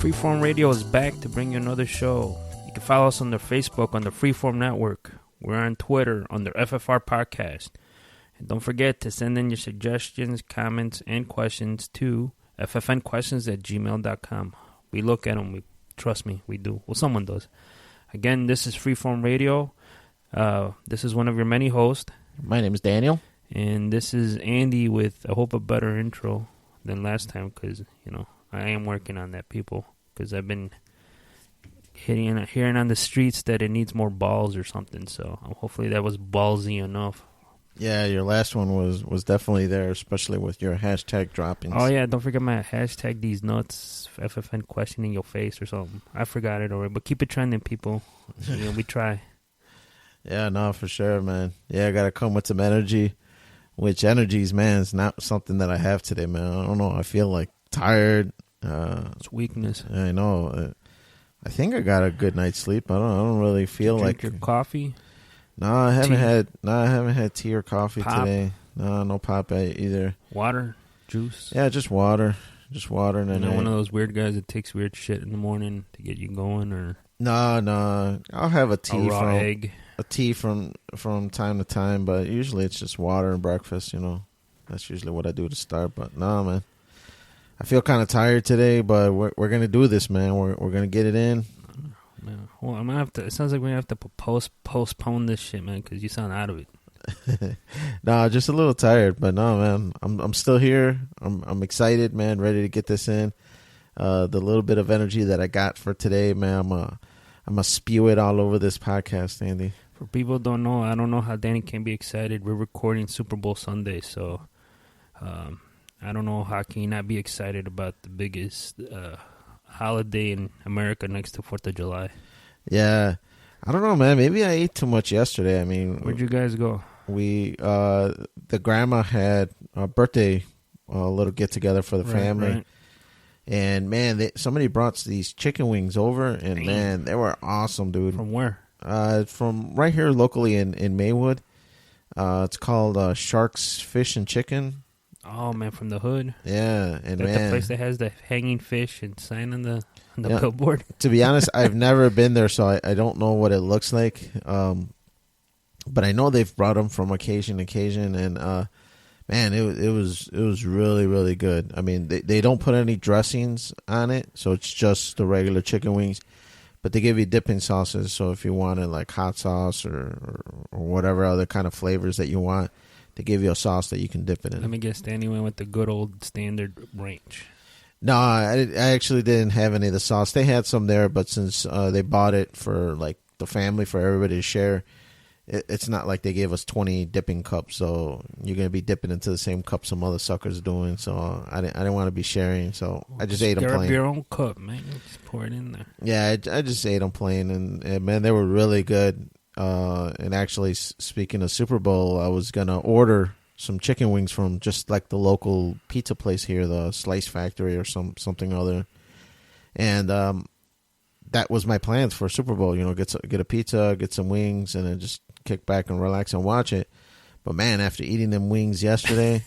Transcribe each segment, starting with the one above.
Freeform Radio is back to bring you another show. You can follow us on the Facebook on the Freeform Network. We're on Twitter under FFR Podcast. And don't forget to send in your suggestions, comments, and questions to ffnquestions@gmail.com. We look at them. Trust me, we do. Well, someone does. Again, this is Freeform Radio. This is one of your many hosts. My name is Daniel. And this is Andy with, I hope, a better intro than last time because, you know, I am working on that, people, because I've been hearing on the streets that it needs more balls or something, so hopefully that was ballsy enough. Yeah, your last one was definitely there, especially with your hashtag droppings. Oh, yeah, don't forget my hashtag these nuts, FFN question in your face or something. I forgot it already, but keep it trending, people. You know, we try. Yeah, no, for sure, man. Yeah, I got to come with some energy, which energies, man, is not something that I have today, man. I don't know. I feel like tired. It's weakness. I know. I think I got a good night's sleep. I don't really feel like your coffee. No, I haven't had tea or coffee pop? Today. No pop either. Water, juice. Yeah, just water, and then one of those weird guys that takes weird shit in the morning to get you going, or no. I'll have a tea egg. A tea from time to time, but usually it's just water and breakfast. You know, that's usually what I do to start. But no, man. I feel kind of tired today, but we're gonna do this, man. We're gonna get it in. Man. Well, I'm gonna have to. It sounds like we have to postpone this shit, man, because you sound out of it. No, just a little tired, but no, man. I'm still here. I'm excited, man. Ready to get this in. The little bit of energy that I got for today, man. I'm gonna spew it all over this podcast, Andy. For people who don't know, I don't know how Danny can be excited. We're recording Super Bowl Sunday, so. I don't know how can you not be excited about the biggest holiday in America next to 4th of July. Yeah. I don't know, man. Maybe I ate too much yesterday. I mean, where'd you guys go? The grandma had a birthday, little get-together for the family. Right. And, man, somebody brought these chicken wings over, and, man, they were awesome, dude. From where? From right here locally in Maywood. It's called Shark's Fish and Chicken. Oh, man, from the hood? Yeah. And that's the place that has the hanging fish and sign on the billboard? To be honest, I've never been there, so I don't know what it looks like. But I know they've brought them from occasion to occasion, and, man, it was really, really good. I mean, they don't put any dressings on it, so it's just the regular chicken wings. But they give you dipping sauces, so if you wanted, like, hot sauce or whatever other kind of flavors that you want, they give you a sauce that you can dip it in. Let me guess, Danny went with the good old standard ranch. No, I actually didn't have any of the sauce. They had some there, but since they bought it for like the family, for everybody to share, it's not like they gave us 20 dipping cups. So you're gonna be dipping into the same cup some other suckers doing. So I didn't want to be sharing. So I just ate them plain. Grab your own cup, man. Just pour it in there. Yeah, I just ate them plain, and man, they were really good. And actually, speaking of Super Bowl, I was going to order some chicken wings from just like the local pizza place here, the Slice Factory or something other. And that was my plans for Super Bowl, you know, get a pizza, get some wings, and then just kick back and relax and watch it. But, man, after eating them wings yesterday,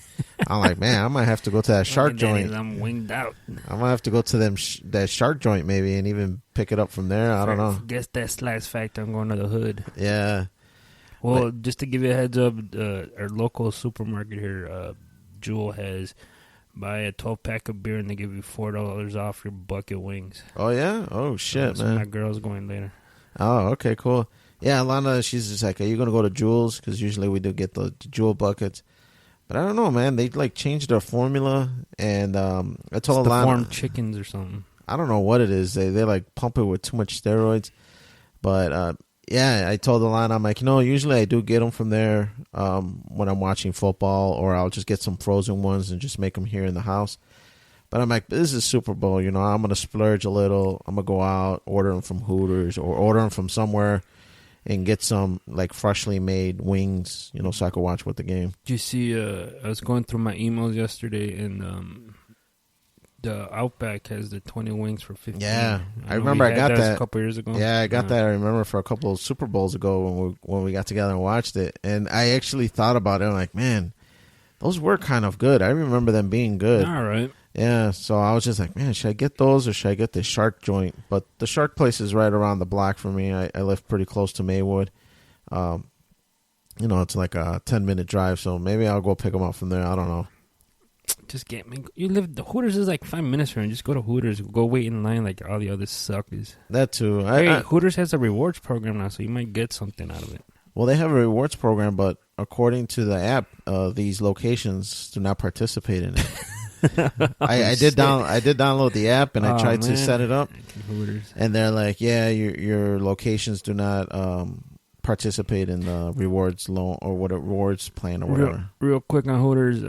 I'm like, man, I might have to go to that shark joint. I'm winged out. I might have to go to that shark joint maybe and even pick it up from there. I don't know. Guess that Slice Factor, I'm going to the hood. Yeah. Well, just to give you a heads up, our local supermarket here, Jewel, has buy a 12-pack of beer and they give you $4 off your bucket wings. Oh, yeah? Oh, shit, man. My girl's going later. Oh, okay, cool. Yeah, Alana, she's just like, are you going to go to Jewel's? Because usually we do get the Jewel buckets. But I don't know, man. They, like, changed their formula. And I told Alana. Deformed chickens or something. I don't know what it is. They like, pump it with too much steroids. But, yeah, I told Alana, I'm like, you know, usually I do get them from there when I'm watching football. Or I'll just get some frozen ones and just make them here in the house. But I'm like, this is Super Bowl. You know, I'm going to splurge a little. I'm going to go out, order them from Hooters or order them from somewhere. And get some, like, freshly made wings, you know, so I could watch with the game. Did you see, I was going through my emails yesterday, and the Outback has the 20 wings for $15. Yeah, I remember I got that a couple years ago. Yeah, I got that. I remember for a couple of Super Bowls ago when we got together and watched it. And I actually thought about it. I'm like, man, those were kind of good. I remember them being good. All right. Yeah, so I was just like, man, should I get those or should I get the shark joint? But the shark place is right around the block for me. I live pretty close to Maywood. It's like a 10-minute drive, so maybe I'll go pick them up from there. I don't know. Just get me. The Hooters is like 5 minutes from you. Just go to Hooters. Go wait in line like all the other suckers. That too. Hooters has a rewards program now, so you might get something out of it. Well, they have a rewards program, but according to the app, these locations do not participate in it. I did download the app and I tried to set it up, Hooters. And they're like, yeah, your locations do not participate in the rewards loan or what rewards plan or whatever. Real quick on Hooters,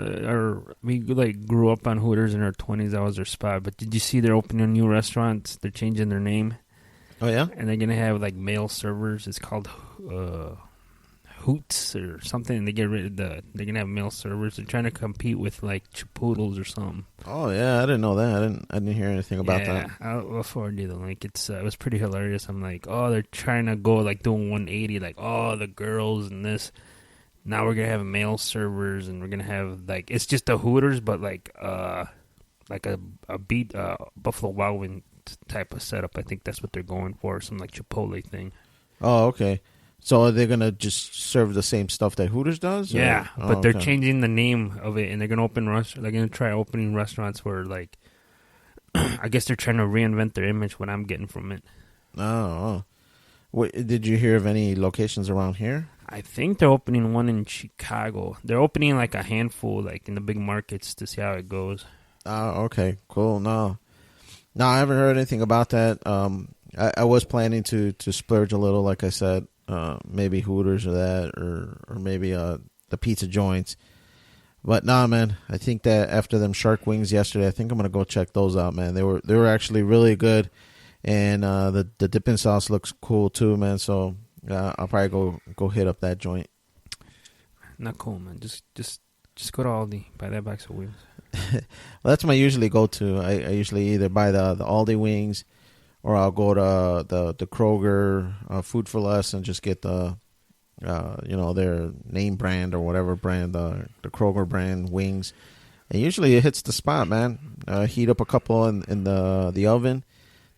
we like grew up on Hooters in our 20s. That was our spot. But did you see they're opening new restaurants? They're changing their name. Oh yeah, and they're gonna have like male servers. It's called Hoots or something, and they get rid of they're gonna have male servers. They're trying to compete with like Chipoodles or something. Oh yeah, I didn't know that. I didn't hear anything about that. I'll forward you the link. It was pretty hilarious. I'm like, oh, they're trying to go like doing 180, like the girls and this. Now we're gonna have male servers, and we're gonna have like it's just a Hooters, but like a Buffalo Wild Wing type of setup. I think that's what they're going for, some like Chipotle thing. Oh, okay. So are they gonna just serve the same stuff that Hooters does? Yeah, but they're changing the name of it, and they're gonna they're gonna try opening restaurants where like, I guess they're trying to reinvent their image. What I'm getting from it. Oh. Did you hear of any locations around here? I think they're opening one in Chicago. They're opening like a handful, like in the big markets, to see how it goes. Oh, okay, cool. No, I haven't heard anything about that. I was planning to splurge a little, like I said. Maybe Hooters or that, or maybe the pizza joints. But nah, man, I think that after them shark wings yesterday, I think I'm gonna go check those out, man. They were actually really good, and the dipping sauce looks cool too, man. So I'll probably go hit up that joint. Not cool, man. Just go to Aldi, buy that box of wings. Well, that's my usually go to. I usually either buy the Aldi wings, or I'll go to the Kroger Food for Less and just get the their name brand or whatever brand, the Kroger brand wings. And usually it hits the spot, man. Heat up a couple in the oven,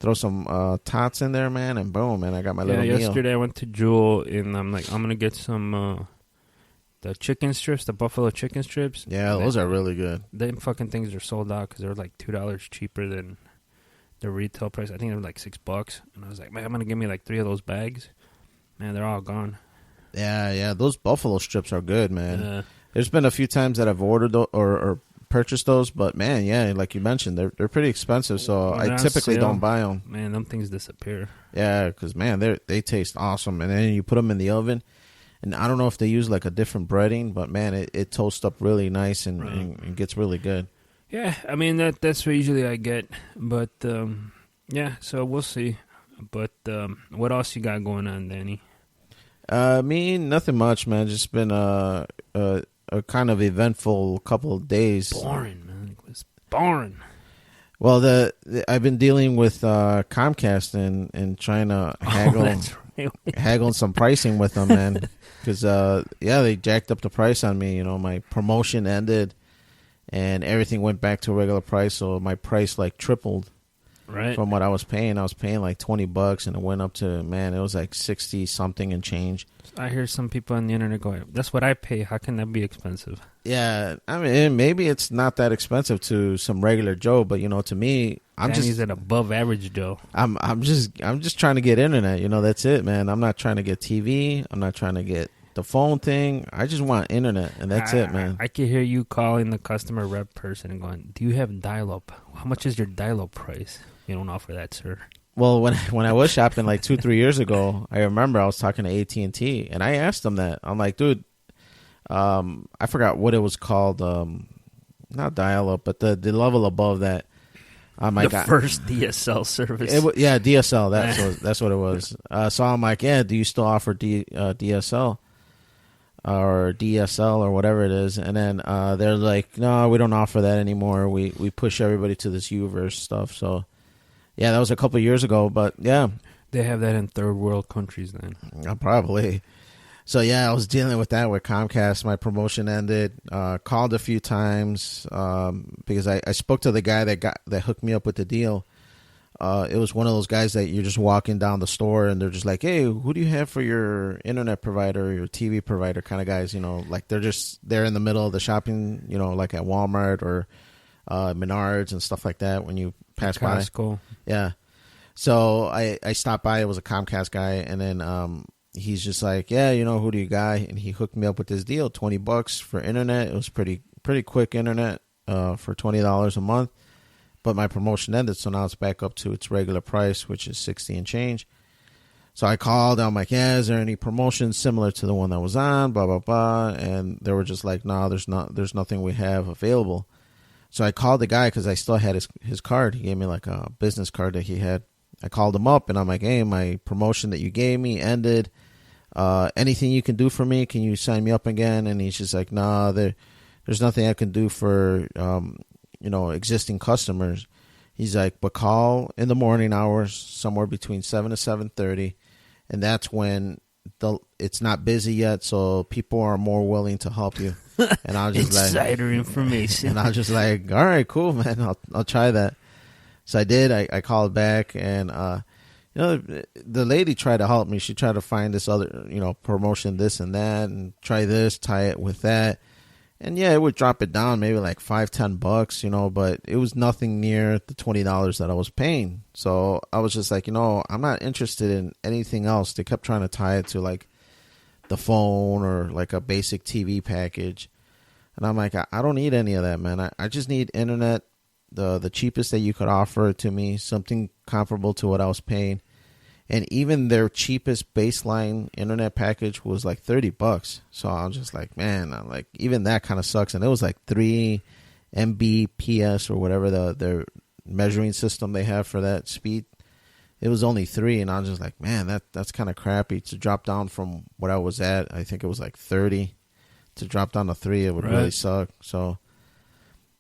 throw some tots in there, man, and boom, man, I got my little meal. Yesterday I went to Jewel and I'm like, I'm gonna get some the chicken strips, the buffalo chicken strips. Yeah, those are really good. Them fucking things are sold out because they're like $2 cheaper than the retail price. I think they're like $6. And I was like, man, I'm gonna give me like 3 of those bags. Man, they're all gone. Yeah, those buffalo strips are good, man. There's been a few times that I've ordered or purchased those, but man, yeah, like you mentioned, they're pretty expensive, so I typically don't buy them. Man, them things disappear. Yeah, because man, they taste awesome, and then you put them in the oven. And I don't know if they use like a different breading, but man, it toasts up really nice and gets really good. Yeah, I mean that's what usually I get, but yeah, so we'll see. But what else you got going on, Danny? Me, nothing much, man. Just been a kind of eventful couple of days. Boring, man. It was boring. Well, I've been dealing with Comcast and trying to haggle some pricing with them, man. Because they jacked up the price on me. You know, my promotion ended, and everything went back to a regular price. So my price like tripled, right, from what I was paying. I was paying like $20, and it went up to, man, it was like 60 something and change. I hear some people on the internet going, "That's what I pay. How can that be expensive?" Yeah, I mean, maybe it's not that expensive to some regular Joe, but you know, to me, Danny's an above average Joe. I'm just trying to get internet. You know, that's it, man. I'm not trying to get TV. I'm not trying to get the phone thing. I just want internet, and that's it, man. I can hear you calling the customer rep person and going, "Do you have dial-up? How much is your dial-up price?" You don't offer that, sir. Well, when I was shopping like 2-3 years ago, I remember I was talking to AT&T, and I asked them that. I'm like, dude, I forgot what it was called. Not dial-up, but the level above that. First DSL service. DSL. That's what it was. So I'm like, yeah, do you still offer DSL or DSL or whatever it is? And then they're like, no, we don't offer that anymore. We push everybody to this Uverse stuff. So yeah, that was a couple of years ago, but yeah, they have that in third world countries then. Probably. So yeah, I was dealing with that with Comcast. My promotion ended. Called a few times because I spoke to the guy that hooked me up with the deal. It was one of those guys that you're just walking down the store and they're just like, "Hey, who do you have for your internet provider, or your TV provider?" Kind of guys, like they're in the middle of the shopping, like at Walmart or Menards and stuff like that when you pass by. Costco. Yeah. So I stopped by. It was a Comcast guy, and then he's just like, "Yeah, who do you got?" And he hooked me up with this deal, $20 for internet. It was pretty quick internet for $20 a month. But my promotion ended, so now it's back up to its regular price, which is $60 and change. So I called. I'm like, "Yeah, is there any promotions similar to the one that was on?" Blah blah blah, and they were just like, "No, there's nothing we have available." So I called the guy because I still had his card. He gave me like a business card that he had. I called him up and I'm like, "Hey, my promotion that you gave me ended. Anything you can do for me? Can you sign me up again?" And he's just like, "No, there's nothing I can do for existing customers." He's like, "But call in the morning hours, somewhere between 7 to 7:30, and that's when it's not busy yet, so people are more willing to help you." And I was just insider information. And I was just like, "All right, cool, man. I'll try that." So I did. I called back, and the lady tried to help me. She tried to find this other promotion, this and that, and try this, tie it with that. And yeah, it would drop it down maybe like $5-10, but it was nothing near the $20 that I was paying. So I was just like, I'm not interested in anything else. They kept trying to tie it to like the phone or like a basic TV package. And I'm like, I don't need any of that, man. I just need internet, the cheapest that you could offer to me, something comparable to what I was paying. And even their cheapest baseline internet package was like $30. So I was just like, man, even that kind of sucks. And it was like 3 Mbps or whatever their measuring system they have for that speed. It was only 3, and I was just like, man, that's kind of crappy to drop down from what I was at. I think it was like 30 to drop down to 3. It would really suck. So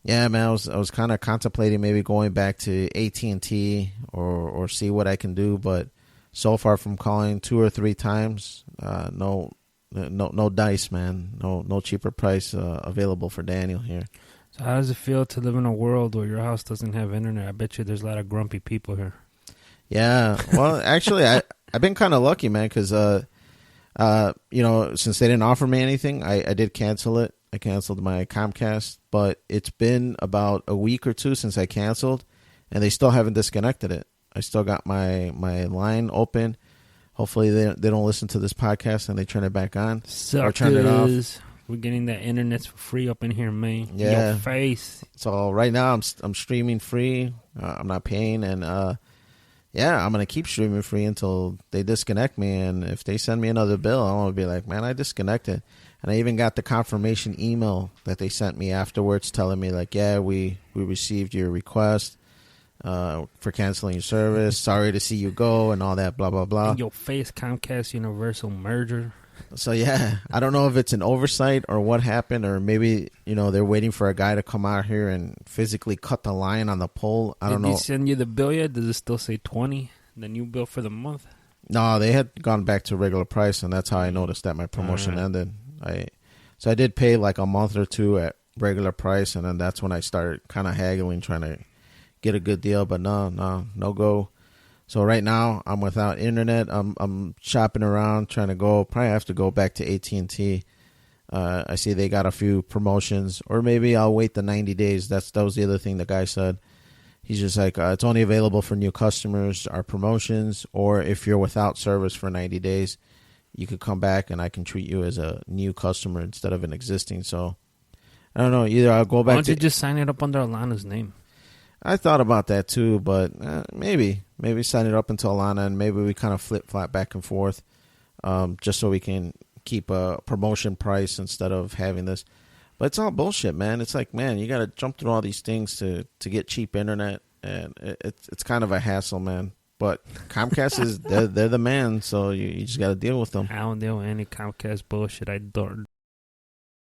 yeah, man, I was kind of contemplating maybe going back to AT&T or see what I can do, but so far from calling 2 or 3 times, no dice, man. No cheaper price available for Daniel here. So how does it feel to live in a world where your house doesn't have internet? I bet you there's a lot of grumpy people here. Yeah, well, actually, I've been kind of lucky, man, because since they didn't offer me anything, I did cancel it. I canceled my Comcast, but it's been about a week or 2 since I canceled, and they still haven't disconnected it. I still got my line open. Hopefully they don't listen to this podcast and they turn it back on. Suckers. Or turn it off. We're getting that internet for free up in here, man. Yeah. Your face. So right now I'm streaming free. I'm not paying, and I'm gonna keep streaming free until they disconnect me. And if they send me another bill, I'm gonna be like, man, I disconnected. And I even got the confirmation email that they sent me afterwards, telling me like, yeah, we received your request for canceling your service. Sorry to see you go, and all that, blah blah blah. In your face, Comcast Universal merger. So yeah, I don't know if it's an oversight or what happened, or maybe they're waiting for a guy to come out here and physically cut the line on the pole. I don't know. Did they send you the bill yet? Does it still say 20? The new bill for the month? No, they had gone back to regular price, and that's how I noticed that my promotion ended. So I did pay like a month or 2 at regular price, and then that's when I started kind of haggling, trying to get a good deal. But no go. So right now I'm without internet. I'm shopping around, trying to go. Probably have to go back to AT&T. I see they got a few promotions, or maybe I'll wait the 90 days. That was the other thing the guy said. He's just like, it's only available for new customers, our promotions, or if you're without service for 90 days, you could come back and I can treat you as a new customer instead of an existing. So I don't know. Either I'll go back. Why don't you just sign it up under Alana's name? I thought about that too, but maybe sign it up until Alana, and maybe we kind of flip-flop back and forth, just so we can keep a promotion price instead of having this. But it's all bullshit, man. It's like, man, you got to jump through all these things to get cheap internet, and it's kind of a hassle, man. But Comcast is they're the man, so you just got to deal with them. I don't deal with any Comcast bullshit. I don't